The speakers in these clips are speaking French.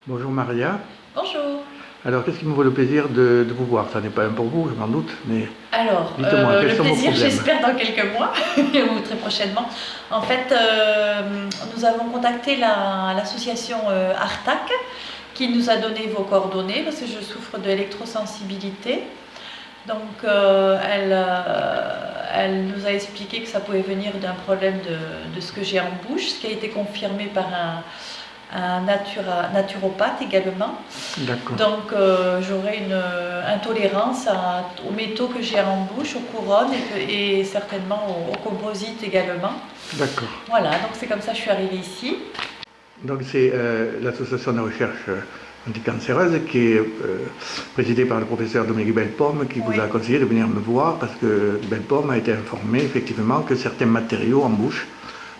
Bonjour Maria. Bonjour. Alors, qu'est-ce qui me vaut le plaisir de vous voir? Ça n'est pas un pour vous, je m'en doute, mais Alors, dites-moi, quels le sont vos plaisir, problèmes? j'espère dans quelques mois ou très prochainement. En fait, nous avons contacté l'association Artac qui nous a donné vos coordonnées parce que je souffre d'électrosensibilité. Donc, elle nous a expliqué que ça pouvait venir d'un problème de ce que j'ai en bouche, ce qui a été confirmé par un naturopathe également. D'accord, Donc j'aurai une intolérance aux métaux que j'ai en bouche, aux couronnes et certainement aux composites également. d'accord. Voilà, donc c'est comme ça que je suis arrivée ici. Donc, c'est l'association de recherche anticancéreuse qui est présidée par le professeur Dominique Bellepomme qui Oui. vous a conseillé de venir me voir parce que Bellepomme a été informé effectivement que certains matériaux en bouche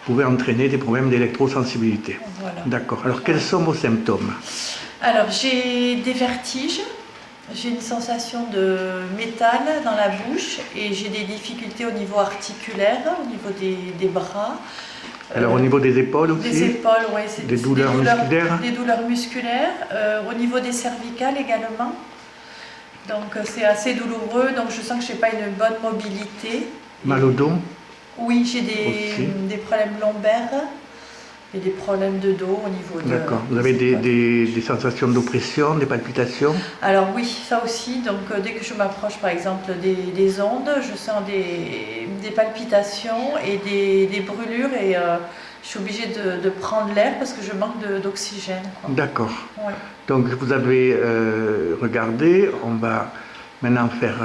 pouvaient entraîner des problèmes d'électrosensibilité. Voilà. D'accord. Alors, quels sont vos symptômes? Alors j'ai des vertiges, j'ai une sensation de métal dans la bouche et j'ai des difficultés au niveau articulaire, au niveau des bras. Alors, au niveau des épaules aussi? Des épaules, oui. Des douleurs musculaires? Des douleurs musculaires. Au niveau des cervicales également. Donc c'est assez douloureux, donc je sens que je n'ai pas une bonne mobilité. Mal au dos? Oui, j'ai Aussi. des problèmes lombaires et des problèmes de dos au niveau de... D'accord. Vous avez des épaules. des sensations d'oppression, des palpitations? Alors oui, ça aussi. Donc dès que je m'approche par exemple des ondes, je sens des palpitations et des brûlures et je suis obligée de prendre l'air parce que je manque d'oxygène. D'accord. Ouais. Donc vous avez regardé, on va maintenant faire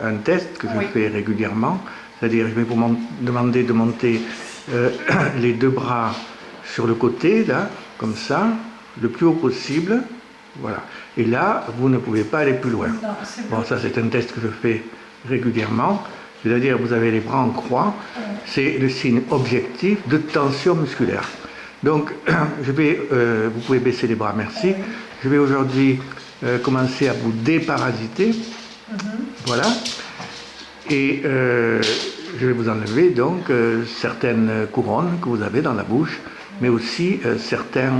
un test que je Oui. fais régulièrement. C'est-à-dire, je vais vous demander de monter les deux bras sur le côté, là, comme ça, le plus haut possible. Voilà. Et là, vous ne pouvez pas aller plus loin. Non, c'est Bon, bloqué. ça, c'est un test que je fais régulièrement. C'est-à-dire, vous avez les bras en croix. C'est le signe objectif de tension musculaire. Donc, vous pouvez baisser les bras, merci. Oui. Je vais aujourd'hui commencer à vous déparasiter. Voilà. Et je vais vous enlever donc certaines couronnes que vous avez dans la bouche, mais aussi certains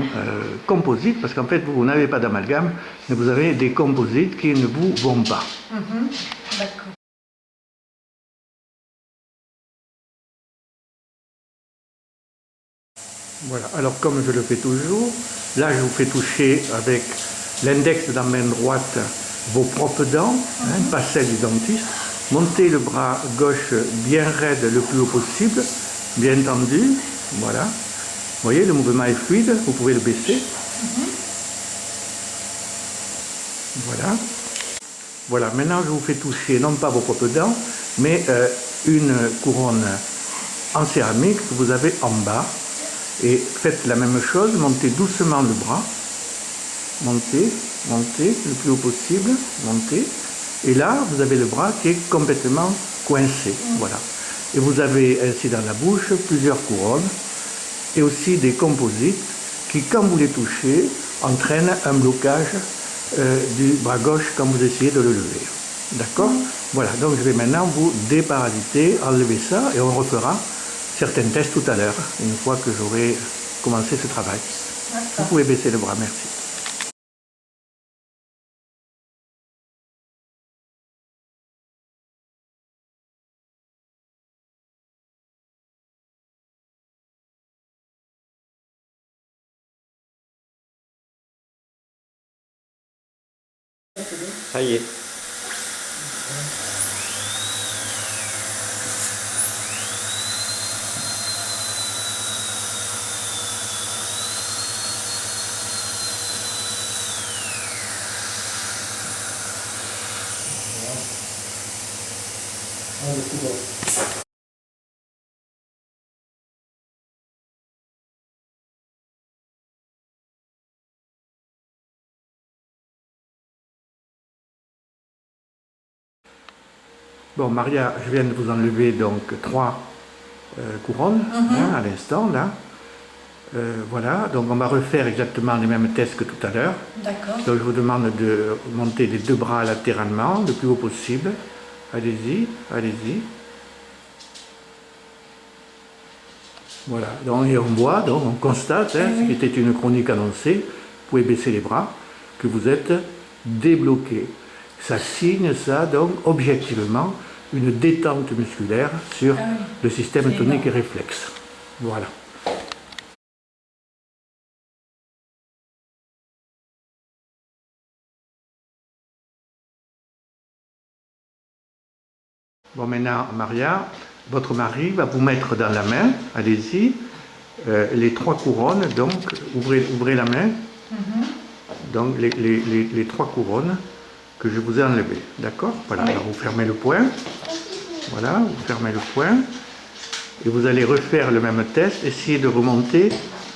composites, parce qu'en fait vous n'avez pas d'amalgame, mais vous avez des composites qui ne vous vont pas. D'accord. Voilà, alors comme je le fais toujours, là je vous fais toucher avec l'index de la main droite vos propres dents, pas celles du dentiste. Montez le bras gauche bien raide le plus haut possible, bien tendu, voilà. Vous voyez, le mouvement est fluide, vous pouvez le baisser. Voilà. Voilà, maintenant je vous fais toucher non pas vos propres dents, mais une couronne en céramique que vous avez en bas. Et faites la même chose, montez doucement le bras, montez, montez le plus haut possible, montez. Et là, vous avez le bras qui est complètement coincé, voilà. Et vous avez ainsi dans la bouche plusieurs couronnes et aussi des composites qui, quand vous les touchez, entraînent un blocage du bras gauche quand vous essayez de le lever. D'accord? Voilà, donc je vais maintenant vous déparasiter, enlever ça et on refera certains tests tout à l'heure, une fois que j'aurai commencé ce travail. Vous pouvez baisser le bras, merci. Ça y est. Bon, Maria, je viens de vous enlever donc 3 couronnes à l'instant, là. Voilà, donc on va refaire exactement les mêmes tests que tout à l'heure. D'accord. Donc je vous demande de monter les deux bras latéralement, le plus haut possible. Allez-y, allez-y. Voilà, donc, et on voit, donc on constate, ce qui était une chronique annoncée, pouvez baisser les bras, que vous êtes débloqué. Ça signe ça, donc, objectivement, une détente musculaire sur le système tonique et réflexe. Voilà. Bon, maintenant, Maria, votre mari va vous mettre dans la main, allez-y, les 3 couronnes, donc, ouvrez la main, donc les 3 couronnes que je vous ai enlevées, d'accord? Voilà, alors vous fermez le poing, voilà, vous fermez le poing, et vous allez refaire le même test, essayez de remonter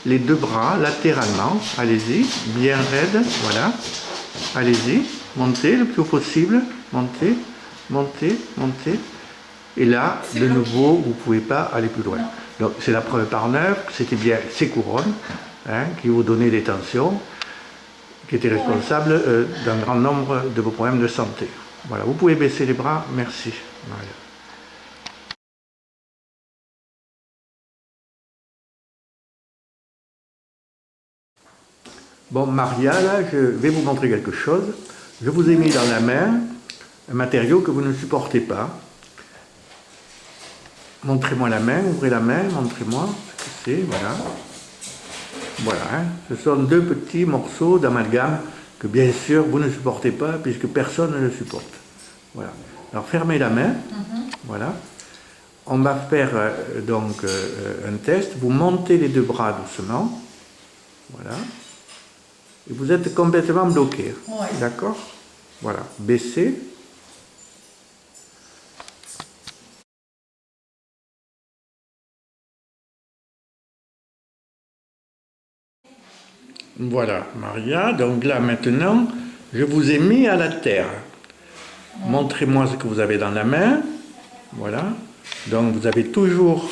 les 2 bras latéralement, allez-y, bien raide, voilà, allez-y, montez le plus haut possible, montez, montez, montez, et là, de nouveau, vous ne pouvez pas aller plus loin. Donc c'est la preuve par 9, c'était bien ces couronnes qui vous donnaient des tensions, qui étaient responsables d'un grand nombre de vos problèmes de santé. Voilà, vous pouvez baisser les bras, merci Maria. Bon, Maria, là, je vais vous montrer quelque chose. Je vous ai mis dans la main un matériau que vous ne supportez pas. Montrez-moi la main, ouvrez la main, montrez-moi ce que c'est, voilà. Voilà, hein. Ce sont 2 petits morceaux d'amalgame que bien sûr vous ne supportez pas puisque personne ne le supporte. Voilà. Alors fermez la main, voilà. On va faire donc un test. Vous montez les 2 bras doucement, voilà. Et vous êtes complètement bloqué, d'accord? Voilà, baissez. Voilà, Maria. Donc là, maintenant, je vous ai mis à la terre. Montrez-moi ce que vous avez dans la main. Voilà. Donc, vous avez toujours,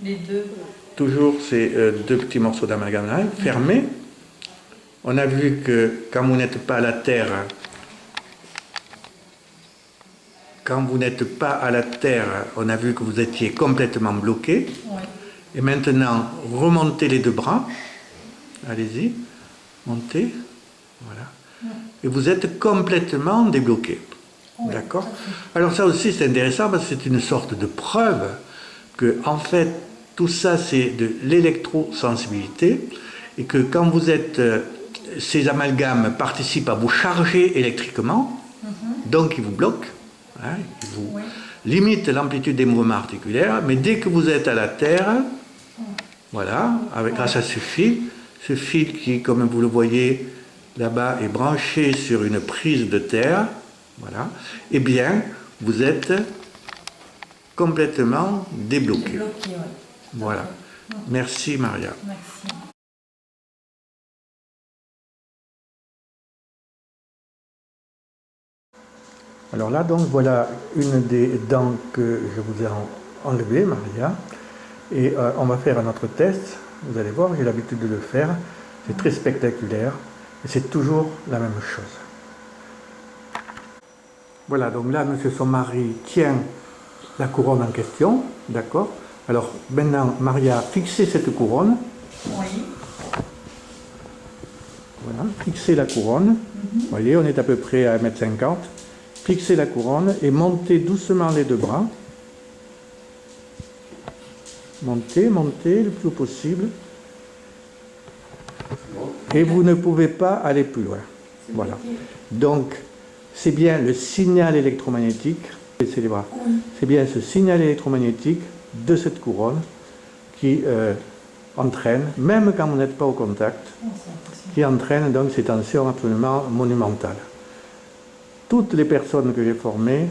Les 2. toujours ces 2 petits morceaux d'amalgame là, fermés. On a vu que quand vous n'êtes pas à la terre, on a vu que vous étiez complètement bloqué. Et maintenant, remontez les 2 bras. Allez-y, montez, voilà. Et vous êtes complètement débloqué. D'accord? Alors ça aussi c'est intéressant parce que c'est une sorte de preuve que en fait tout ça c'est de l'électrosensibilité et que quand vous êtes, ces amalgames participent à vous charger électriquement, donc ils vous bloquent, hein, ils vous limitent l'amplitude des mouvements articulaires, mais dès que vous êtes à la terre, voilà, grâce à ce fil qui, comme vous le voyez là-bas, est branché sur une prise de terre, voilà, eh bien, vous êtes complètement débloqué. Voilà. Merci, Maria. Merci. Alors là, donc, voilà une des dents que je vous ai enlevées, Maria. Et on va faire un autre test. Vous allez voir, j'ai l'habitude de le faire. C'est très spectaculaire. Et c'est toujours la même chose. Voilà, donc là, monsieur son mari tient la couronne en question. D'accord? Alors, maintenant, Maria, fixez cette couronne. Oui. Voilà, fixez la couronne. Vous voyez, on est à peu près à 1,50 m. Fixez la couronne et montez doucement les 2 bras. Montez, montez le plus possible. Et vous ne pouvez pas aller plus loin. Voilà. Donc, c'est bien le signal électromagnétique, baissez les bras. C'est bien ce signal électromagnétique de cette couronne qui entraîne, même quand vous n'êtes pas au contact, qui entraîne donc ces tensions absolument monumentales. Toutes les personnes que j'ai formées,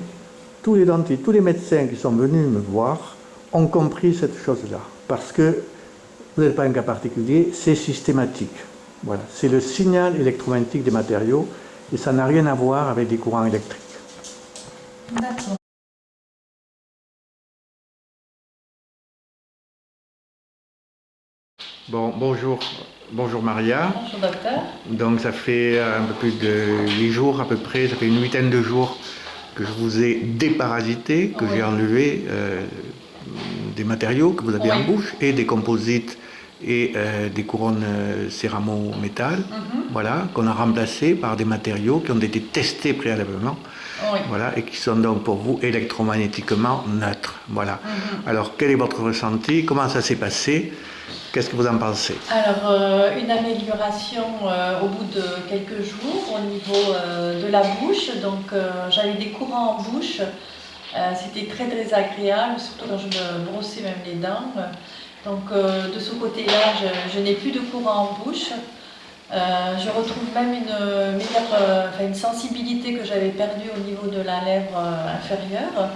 tous les dentistes, tous les médecins qui sont venus me voir ont compris cette chose-là. Parce que vous n'êtes pas un cas particulier, c'est systématique. Voilà, c'est le signal électromagnétique des matériaux et ça n'a rien à voir avec des courants électriques. D'accord. Bon, bonjour. Bonjour Maria. Bonjour docteur. Donc ça fait un peu plus de 8 jours à peu près, ça fait une 8aine de jours que je vous ai déparasité, que j'ai enlevé des matériaux que vous avez en bouche et des composites et des couronnes céramo-métal, voilà, qu'on a remplacées par des matériaux qui ont été testés préalablement, Oui. voilà, et qui sont donc pour vous électromagnétiquement neutres. Voilà. Alors, quel est votre ressenti? Comment ça s'est passé? Qu'est-ce que vous en pensez? Alors, une amélioration au bout de quelques jours au niveau de la bouche. Donc, j'avais des courants en bouche. C'était très désagréable, surtout quand je me brossais même les dents. Donc, de ce côté-là, je n'ai plus de courant en bouche. Je retrouve même une sensibilité que j'avais perdue au niveau de la lèvre inférieure.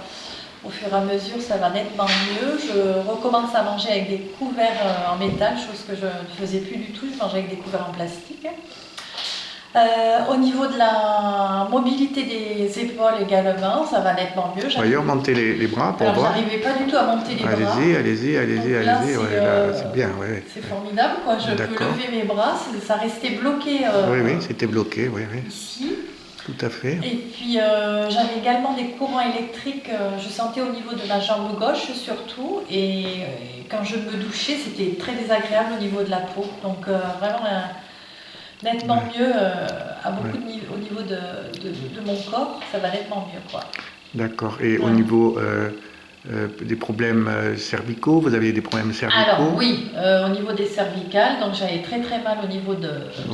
Au fur et à mesure, ça va nettement mieux. Je recommence à manger avec des couverts en métal, chose que je ne faisais plus du tout. Je mangeais avec des couverts en plastique. Au niveau de la mobilité des épaules également, ça va nettement mieux. Voyez, montez les bras pour voir. J'arrivais pas du tout à monter les bras. Allez-y, c'est bien. Ouais. C'est formidable, quoi. Je peux lever mes bras, ça restait bloqué. Oui, c'était bloqué, oui. Ici. Tout à fait. Et puis j'avais également des courants électriques, je sentais au niveau de ma jambe gauche surtout, et quand je me douchais, c'était très désagréable au niveau de la peau. Donc vraiment nettement mieux à beaucoup de au niveau de mon corps, ça va nettement mieux, quoi. D'accord. Et au niveau des problèmes cervicaux, vous avez des problèmes cervicaux? Alors oui, au niveau des cervicales, donc j'avais très mal au niveau de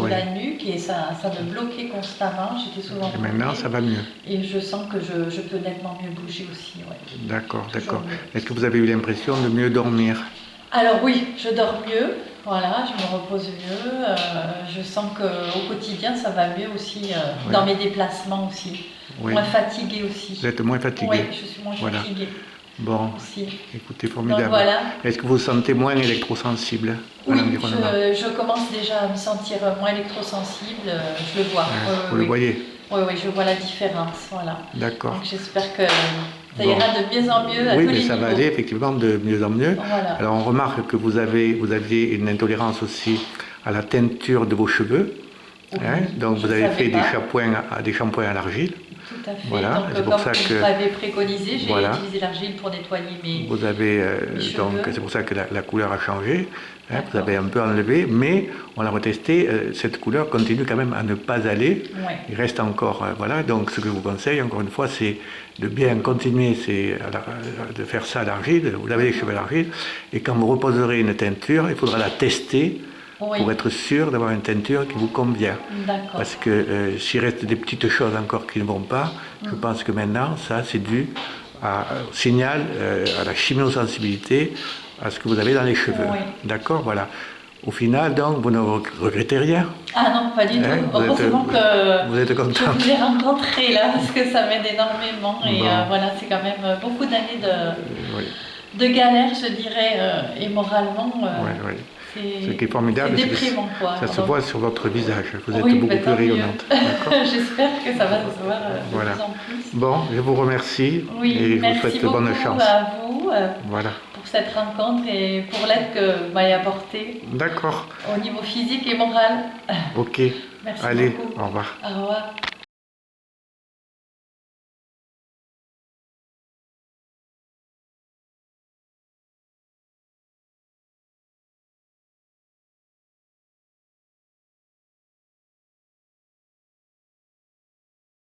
la nuque et ça me bloquait constamment, j'étais souvent et maintenant ça va mieux? Et je sens que je peux nettement mieux bouger aussi, ouais. D'accord. Est-ce que vous avez eu l'impression de mieux dormir? Alors oui, je dors mieux, voilà, je me repose mieux, je sens qu'au quotidien ça va mieux aussi, dans mes déplacements aussi, moins fatiguée aussi. Vous êtes moins fatiguée? Oui, je suis moins fatiguée. Bon, aussi. Écoutez, formidable. Donc, voilà. Est-ce que vous vous sentez moins électrosensible? Oui, je commence déjà à me sentir moins électrosensible, je le vois. Vous le voyez? Oui, je vois la différence, voilà. D'accord. Donc j'espère que ça ira de mieux en mieux à tous les niveaux. Oui, mais ça va aller effectivement de mieux en mieux. Voilà. Alors on remarque que vous aviez une intolérance aussi à la teinture de vos cheveux. Oui, donc vous avez fait des shampoings à l'argile. Tout à fait. Voilà. Donc, c'est pour ça que vous avez préconisé, j'ai utilisé l'argile pour nettoyer mes Vous avez cheveux. donc c'est pour ça que la couleur a changé. Vous avez un peu enlevé, mais on l'a retesté. Cette couleur continue quand même à ne pas aller. Ouais. Il reste encore voilà. Donc ce que je vous conseille encore une fois, c'est de bien continuer, de faire ça à l'argile. Vous lavez les cheveux à l'argile, et quand vous reposerez une teinture, il faudra la tester. Pour être sûr d'avoir une teinture qui vous convient. Parce que s'il reste des petites choses encore qui ne vont pas, je pense que maintenant, ça c'est dû au signal, à la chimiosensibilité, à ce que vous avez dans les cheveux. D'accord, voilà. Au final, donc, vous ne regrettez rien? Ah non, pas du tout. Heureusement que vous êtes content. Je vous ai rencontré là, parce que ça m'aide énormément. Et voilà, c'est quand même beaucoup d'années de galère, je dirais, et moralement. Ce qui est formidable, c'est déprimant, quoi. Ça se voit sur votre visage. Vous êtes beaucoup plus rayonnante. J'espère que ça va se voir de plus en plus. Bon, je vous remercie et je vous souhaite bonne chance. Merci beaucoup à vous pour cette rencontre et pour l'aide que vous m'avez apportée. D'accord. Au niveau physique et moral. Ok. Merci Allez, beaucoup. au revoir. Au revoir.